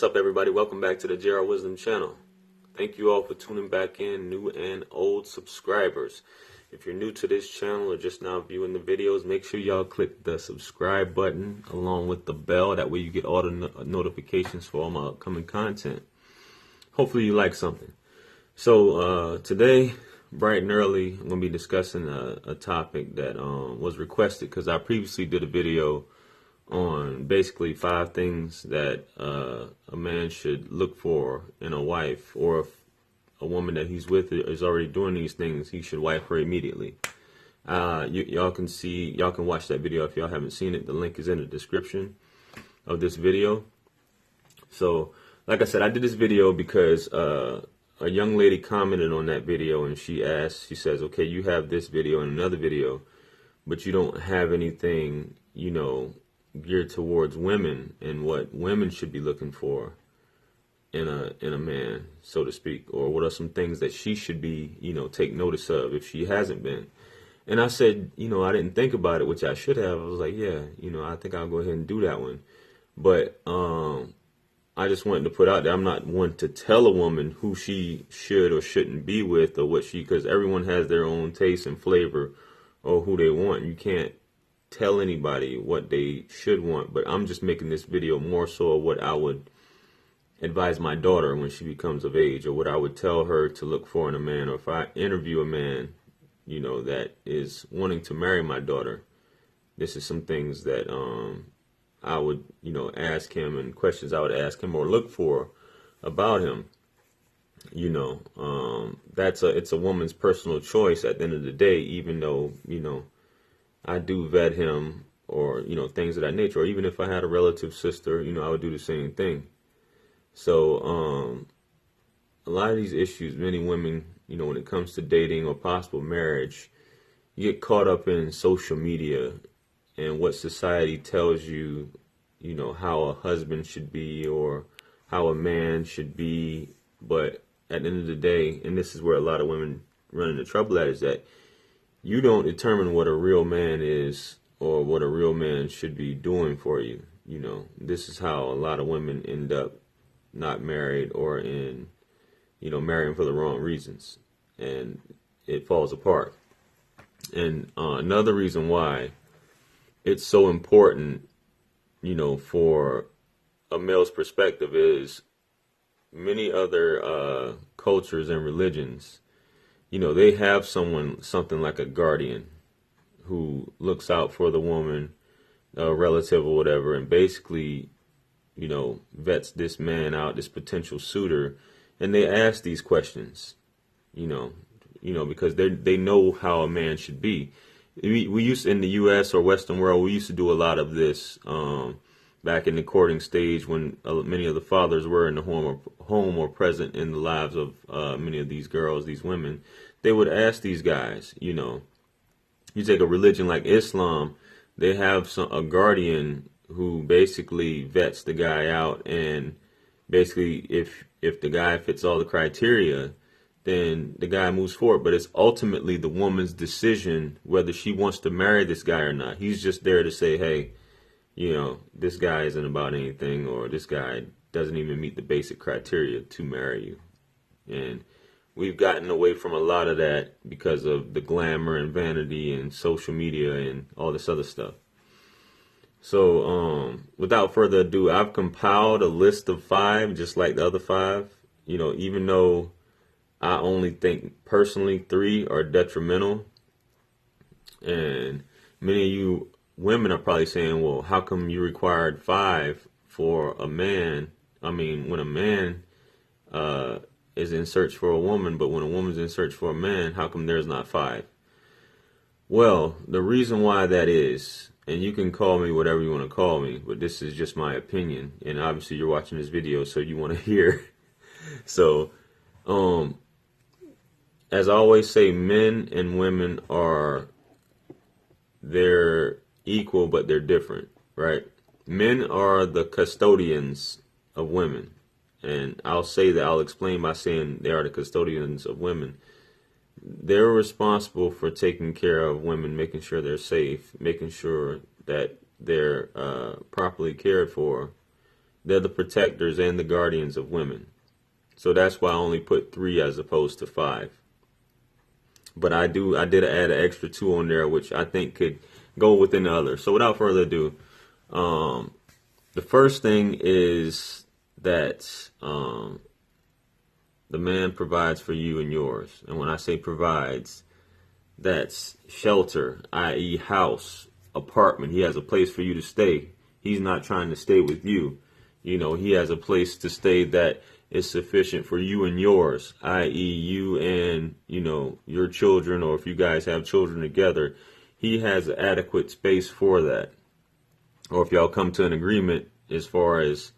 What's up, everybody? Welcome back to the JR Wisdom channel. Thank you all for tuning back in, new and old subscribers. If you're new to this channel or just now viewing the videos, make sure y'all click the subscribe button along with the bell. That way you get all the notifications for all my upcoming content. Hopefully you like something. So today, bright and early, I'm going to be discussing a topic that was requested because I previously did a video on basically 5 things that a man should look for in a wife, or if a woman that he's with is already doing these things, he should wife her immediately. Y'all can watch that video if y'all haven't seen it. The link is in the description of this video. So, like I said, I did this video because a young lady commented on that video, and she says, okay, you have this video and another video, but you don't have anything, geared towards women and what women should be looking for in a man, so to speak, or what are some things that she should be, take notice of if she hasn't been. And I said, I didn't think about it, which I should have. I was like, yeah, I think I'll go ahead and do that one. But I just wanted to put out there, I'm not one to tell a woman who she should or shouldn't be with, or what because everyone has their own taste and flavor or who they want. You can't tell anybody what they should want, but I'm just making this video more so of what I would advise my daughter when she becomes of age, or what I would tell her to look for in a man, or if I interview a man, that is wanting to marry my daughter. This is some things that I would, ask him, and questions I would ask him or look for about him. It's a woman's personal choice at the end of the day, even though, I do vet him, or, things of that nature. Or even if I had a relative sister, I would do the same thing. So, a lot of these issues, many women, when it comes to dating or possible marriage, you get caught up in social media and what society tells you, how a husband should be or how a man should be. But at the end of the day, and this is where a lot of women run into trouble at, is that you don't determine what a real man is or what a real man should be doing for you. This is how a lot of women end up not married, or in, marrying for the wrong reasons, and it falls apart. And another reason why it's so important, for a male's perspective, is many other cultures and religions, they have something like a guardian who looks out for the woman, a relative or whatever, and basically, vets this man out, this potential suitor, and they ask these questions, because they know how a man should be. We used, in the U.S. or Western world, we used to do a lot of this back in the courting stage, when many of the fathers were in the home or present in the lives of many of these girls, these women. They would ask these guys, you take a religion like Islam, they have a guardian who basically vets the guy out, and basically if the guy fits all the criteria, then the guy moves forward. But it's ultimately the woman's decision whether she wants to marry this guy or not. He's just there to say, hey, this guy isn't about anything, or this guy doesn't even meet the basic criteria to marry you. And we've gotten away from a lot of that because of the glamour and vanity and social media and all this other stuff. So without further ado, I've compiled a list of 5, just like the other 5. Even though I only think personally 3 are detrimental, and many of you women are probably saying, well, how come you required 5 for a man? I mean, when a man is in search for a woman, but when a woman's in search for a man, how come there's not 5? Well, the reason why that is, and you can call me whatever you want to call me, but this is just my opinion, and obviously you're watching this video, so you want to hear. So, as I always say, men and women they're equal, but they're different, right? Men are the custodians of women. And I'll explain by saying they are the custodians of women. They're responsible for taking care of women, making sure they're safe, making sure that they're properly cared for, They're the protectors and the guardians of women. So that's why I only put 3 as opposed to 5. But I did add an extra 2 on there, which I think could go within the other. So without further ado, the first thing is that the man provides for you and yours. And when I say provides, that's shelter, i.e. house, apartment. He has a place for you to stay. He's not trying to stay with you. He has a place to stay that is sufficient for you and yours, i.e. you and, your children, or if you guys have children together, he has adequate space for that. Or if y'all come to an agreement as far as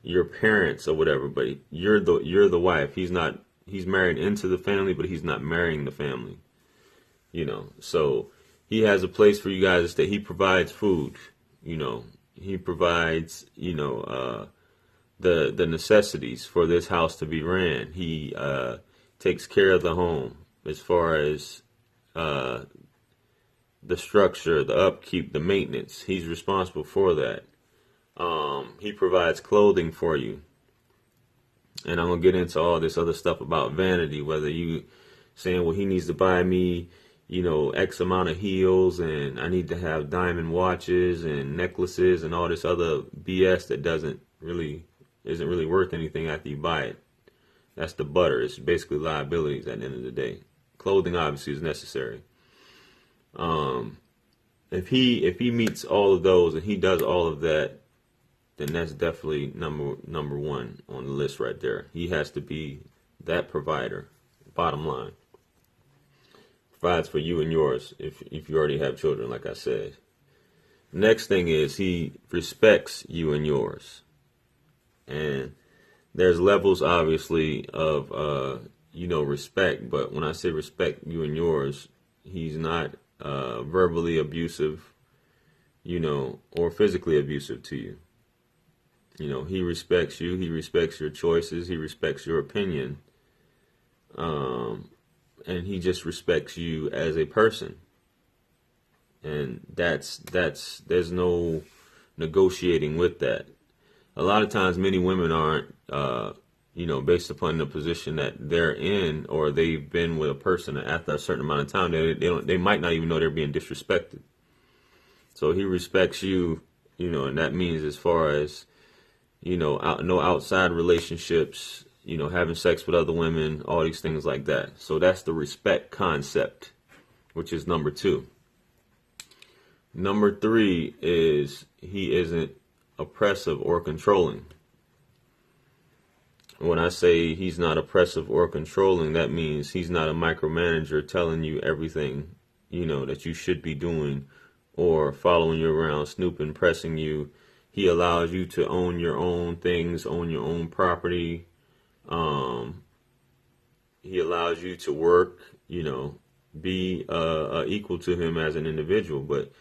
your parents or whatever, but you're the wife. He's married into the family, but he's not marrying the family. So he has a place for you guys to stay. He provides food. He provides, the necessities for this house to be ran. He takes care of the home as far as the structure, the upkeep, the maintenance. He's responsible for that. He provides clothing for you. And I'm going to get into all this other stuff about vanity, whether you saying, well, he needs to buy me, X amount of heels, and I need to have diamond watches and necklaces and all this other BS that isn't really worth anything after you buy it. That's the butter. It's basically liabilities at the end of the day. Clothing obviously is necessary. If he meets all of those and he does all of that, then that's definitely number 1 on the list right there. He has to be that provider. Bottom line, provides for you and yours if you already have children, like I said. Next thing is he respects you and yours. And there's levels, obviously, of, respect. But when I say respect you and yours, he's not verbally abusive, or physically abusive to you. He respects you. He respects your choices. He respects your opinion. And he just respects you as a person. And there's no negotiating with that. A lot of times, many women aren't, based upon the position that they're in, or they've been with a person after a certain amount of time, they might not even know they're being disrespected. So he respects you, and that means as far as, no outside relationships, having sex with other women, all these things like that. So that's the respect concept, which is number 2. Number 3 is he isn't oppressive or controlling. When I say he's not oppressive or controlling, that means he's not a micromanager telling you everything, that you should be doing, or following you around, snooping, pressing you. He allows you to own your own things, own your own property. He allows you to work, be equal to him as an individual. But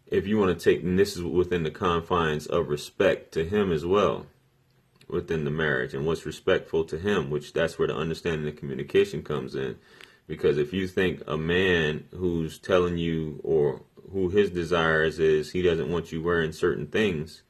if you want to take, and this is within the confines of respect to him as well, within the marriage, and what's respectful to him, which that's where the understanding and communication comes in. Because if you think a man who's telling you, or who his desires is, he doesn't want you wearing certain things,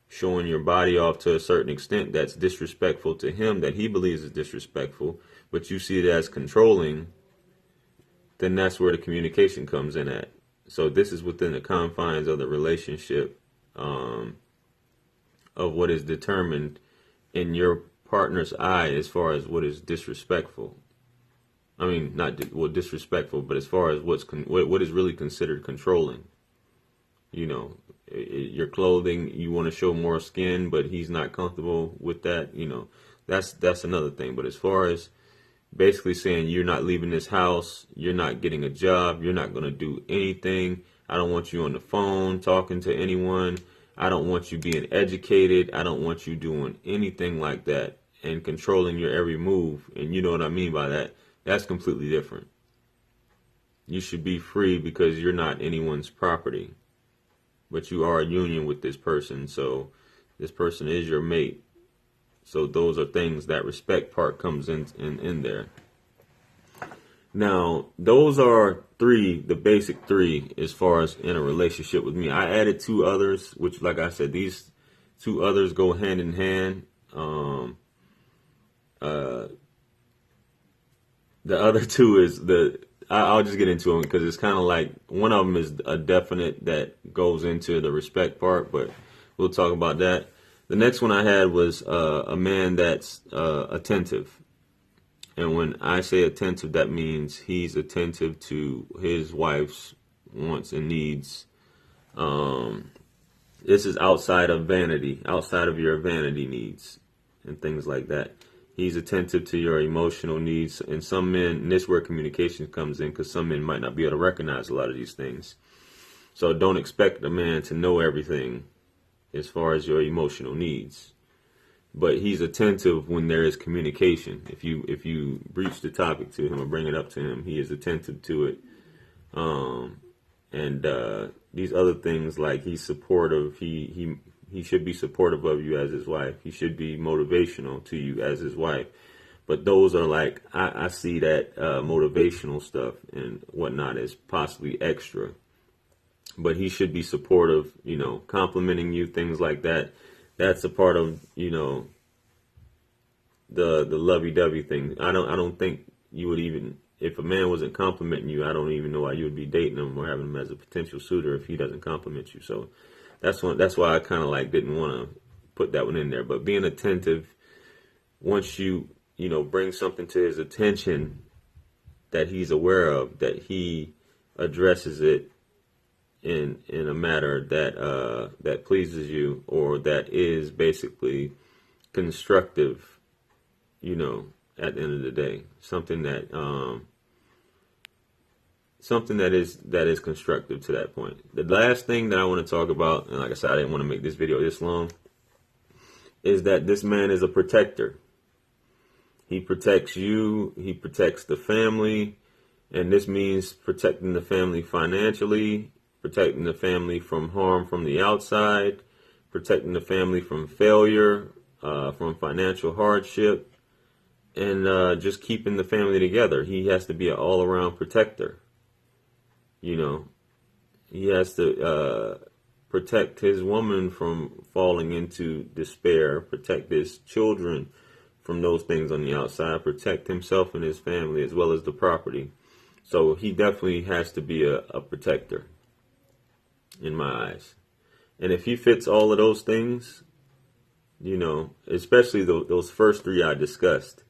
showing your body off to a certain extent, that's disrespectful to him, that he believes is disrespectful, but you see it as controlling, then that's where the communication comes in at. So this is within the confines of the relationship, of what is determined in your partner's eye as far as what is disrespectful. I mean, not disrespectful, but as far as what is really considered controlling. Your clothing, you want to show more skin, but he's not comfortable with that. That's another thing. But as far as basically saying you're not leaving this house, you're not getting a job, you're not going to do anything. I don't want you on the phone talking to anyone. I don't want you being educated. I don't want you doing anything like that and controlling your every move. And you know what I mean by that. That's completely different. You should be free because you're not anyone's property, but you are a union with this person. So this person is your mate. So those are things, that respect part comes in there. Now, those are the basic 3 as far as in a relationship with me. I added 2 others, which, like I said, these two others go hand in hand. The other two is I'll just get into them because it's kind of like one of them is a definite that goes into the respect part, but we'll talk about that. The next one I had was a man that's attentive. And when I say attentive, that means he's attentive to his wife's wants and needs. This is outside of vanity, outside of your vanity needs and things like that. He's attentive to your emotional needs. And some men, and this is where communication comes in, because some men might not be able to recognize a lot of these things. So don't expect a man to know everything as far as your emotional needs. But he's attentive when there is communication. If you breach the topic to him or bring it up to him, he is attentive to it. These other things, like he's supportive, he should be supportive of you as his wife. He should be motivational to you as his wife. But those are like, I see that motivational stuff and whatnot as possibly extra. But he should be supportive, complimenting you, things like that. That's a part of, the lovey-dovey thing. I don't think you would even, if a man wasn't complimenting you, I don't even know why you would be dating him or having him as a potential suitor if he doesn't compliment you. So that's why I kind of like didn't want to put that one in there. But being attentive, once you bring something to his attention that he's aware of, that he addresses it in a matter that pleases you, or that is basically constructive, at the end of the day, something that is constructive to that point. The last thing that I want to talk about, and like I said, I didn't want to make this video this long, is that this man is a protector. He protects you, he protects the family, and this means protecting the family financially, protecting the family from harm from the outside, protecting the family from failure, from financial hardship, and just keeping the family together. He has to be an all-around protector. He has to protect his woman from falling into despair, protect his children from those things on the outside, protect himself and his family as well as the property. So he definitely has to be a protector in my eyes. And if he fits all of those things, especially those first three I discussed,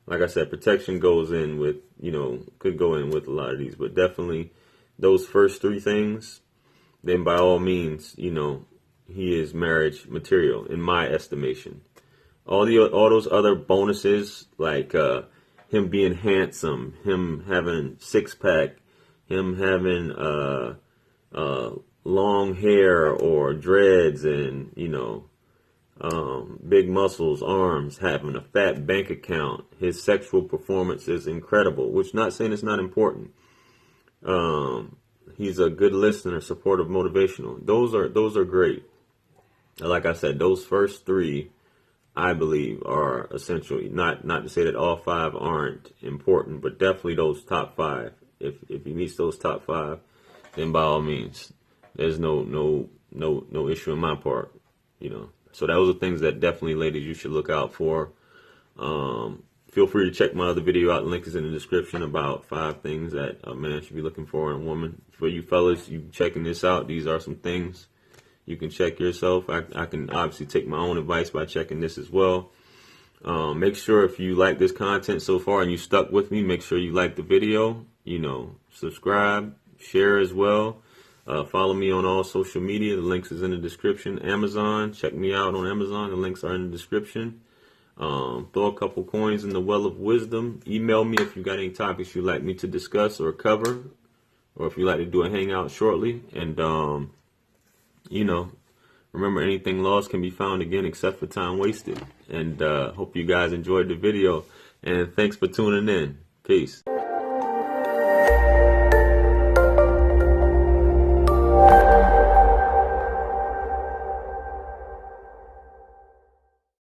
like I said, protection goes in with, could go in with a lot of these, but definitely those first three things, then by all means, he is marriage material in my estimation. All those other bonuses, like him being handsome, him having six-pack, him having long hair or dreads and, big muscles, arms, having a fat bank account, his sexual performance is incredible, which not saying it's not important. He's a good listener, supportive, motivational. Those are great. Like I said, those first three, I believe, are essential. Not to say that all five aren't important, but definitely those top five. If he meets those top five, then by all means, there's no issue on my part, So those are things that definitely, ladies, you should look out for. Feel free to check my other video out. The link is in the description about 5 things that a man should be looking for in a woman. For you fellas, you checking this out, these are some things you can check yourself. I can obviously take my own advice by checking this as well. Make sure if you like this content so far and you stuck with me, make sure you like the video, subscribe, share as well. Follow me on all social media. The links is in the description. Amazon, check me out on Amazon. The links are in the description. Throw a couple coins in the well of wisdom. Email me if you got any topics you'd like me to discuss or cover, or if you'd like to do a hangout shortly. And, remember, anything lost can be found again except for time wasted. And hope you guys enjoyed the video. And thanks for tuning in. Peace.